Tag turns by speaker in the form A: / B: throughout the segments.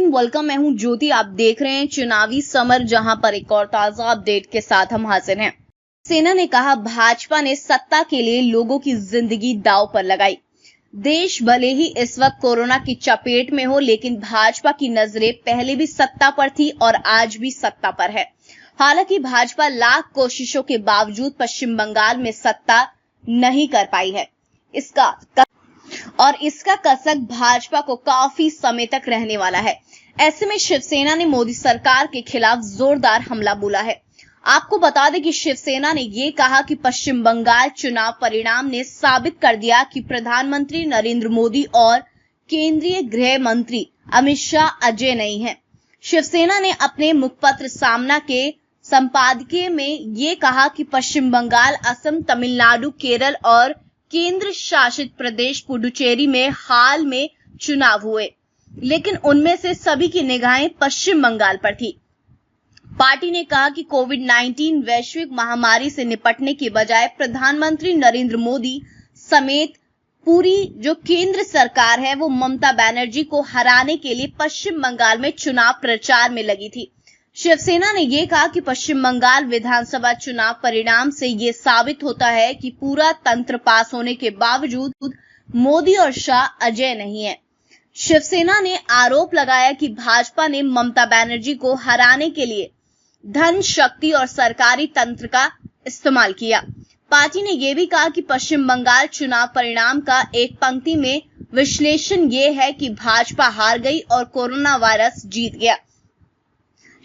A: Welcome. मैं हूं ज्योति। आप देख रहे हैं चुनावी समर, जहां पर एक और ताजा अपडेट के साथ हम हाजिर हैं। सेना ने कहा, भाजपा ने सत्ता के लिए लोगों की जिंदगी दांव पर लगाई। देश भले ही इस वक्त कोरोना की चपेट में हो, लेकिन भाजपा की नजरें पहले भी सत्ता पर थी और आज भी सत्ता पर है। हालांकि भाजपा लाख कोशिशों के बावजूद पश्चिम बंगाल में सत्ता नहीं कर पाई है। इसका कसक भाजपा को काफी समय तक रहने वाला है। ऐसे में शिवसेना ने मोदी सरकार के खिलाफ जोरदार हमला बोला है। आपको बता दें कि शिवसेना ने यह कहा कि पश्चिम बंगाल चुनाव परिणाम ने साबित कर दिया कि प्रधानमंत्री नरेंद्र मोदी और केंद्रीय गृह मंत्री अमित शाह अजय नहीं हैं। शिवसेना ने अपने मुखपत्र सामना के संपादकीय में यह कहा कि पश्चिम बंगाल, असम, तमिलनाडु, केरल और केंद्र शासित प्रदेश पुडुचेरी में हाल में चुनाव हुए, लेकिन उनमें से सभी की निगाहें पश्चिम बंगाल पर थी। पार्टी ने कहा कि कोविड-19 वैश्विक महामारी से निपटने के बजाय प्रधानमंत्री नरेंद्र मोदी समेत पूरी जो केंद्र सरकार है, वो ममता बनर्जी को हराने के लिए पश्चिम बंगाल में चुनाव प्रचार में लगी थी। शिवसेना ने यह कहा कि पश्चिम बंगाल विधानसभा चुनाव परिणाम से यह साबित होता है कि पूरा तंत्र पास होने के बावजूद मोदी और शाह अजय नहीं है। शिवसेना ने आरोप लगाया कि भाजपा ने ममता बनर्जी को हराने के लिए धन, शक्ति और सरकारी तंत्र का इस्तेमाल किया। पार्टी ने यह भी कहा कि पश्चिम बंगाल चुनाव परिणाम का एक पंक्ति में विश्लेषण यह है कि भाजपा हार गई और कोरोना वायरस जीत गया।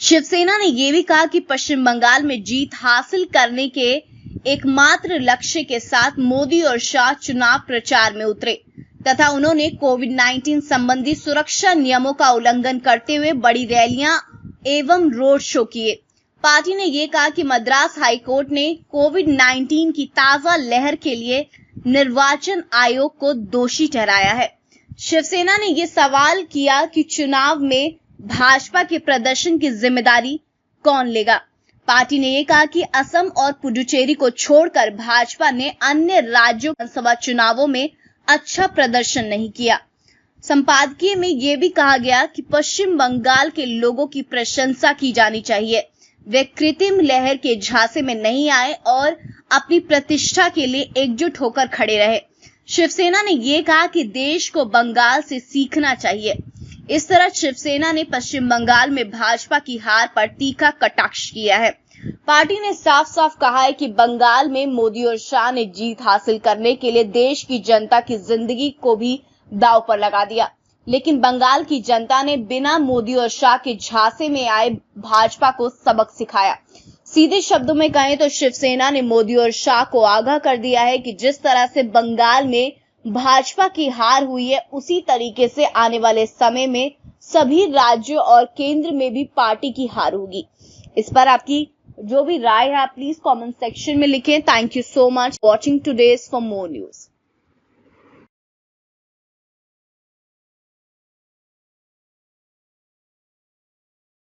A: शिवसेना ने यह भी कहा कि पश्चिम बंगाल में जीत हासिल करने के एकमात्र लक्ष्य के साथ मोदी और शाह चुनाव प्रचार में उतरे तथा उन्होंने कोविड-19 संबंधी सुरक्षा नियमों का उल्लंघन करते हुए बड़ी रैलियां एवं रोड शो किए। पार्टी ने यह कहा कि मद्रास हाईकोर्ट ने कोविड-19 की ताजा लहर के लिए निर्वाचन आयोग को दोषी ठहराया है। शिवसेना ने यह सवाल किया कि चुनाव में भाजपा के प्रदर्शन की जिम्मेदारी कौन लेगा। पार्टी ने यह कहा कि असम और पुडुचेरी को छोड़कर भाजपा ने अन्य राज्यों विधानसभा चुनावों में अच्छा प्रदर्शन नहीं किया। संपादकीय में यह भी कहा गया कि पश्चिम बंगाल के लोगों की प्रशंसा की जानी चाहिए। वे कृत्रिम लहर के झांसे में नहीं आए और अपनी प्रतिष्ठा के लिए एकजुट होकर खड़े रहे। शिवसेना ने यह कहा कि देश को बंगाल से सीखना चाहिए। इस तरह शिवसेना ने पश्चिम बंगाल में भाजपा की हार पर तीखा कटाक्ष किया है। पार्टी ने साफ साफ कहा है कि बंगाल में मोदी और शाह ने जीत हासिल करने के लिए देश की जनता की जिंदगी को भी दांव पर लगा दिया, लेकिन बंगाल की जनता ने बिना मोदी और शाह के झांसे में आए भाजपा को सबक सिखाया। सीधे शब्दों में कहें तो शिवसेना ने मोदी और शाह को आगाह कर दिया है कि जिस तरह से बंगाल में भाजपा की हार हुई है, उसी तरीके से आने वाले समय में सभी राज्यों और केंद्र में भी पार्टी की हार होगी। इस पर आपकी जो भी राय है, प्लीज कमेंट सेक्शन में लिखें। Thank you so much watching today's for more news.